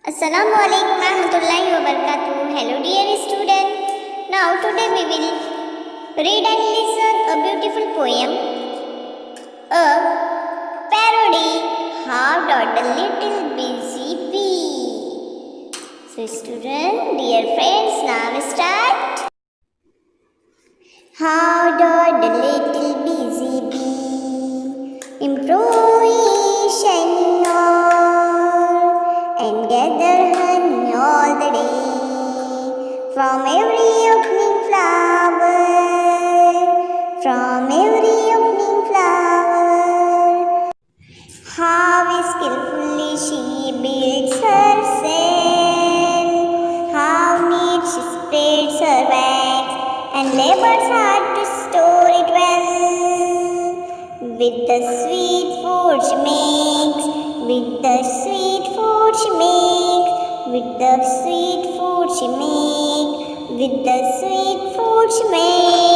Assalamu alaikum warahmatullahi wabarakatuh. Hello dear student. Now today we will read and listen a beautiful poem, a parody, How Does the Little Busy Bee. So student, dear friends, now start. How does the little busy bee improve shining on and gather honey all the day from every opening flower, from every opening flower. How skillfully she builds her cell, how neat she spreads her wax and labors hard to store it well. With the sweet food she makes, with the sweet food she makes, with the sweet food she makes, with the sweet food she makes.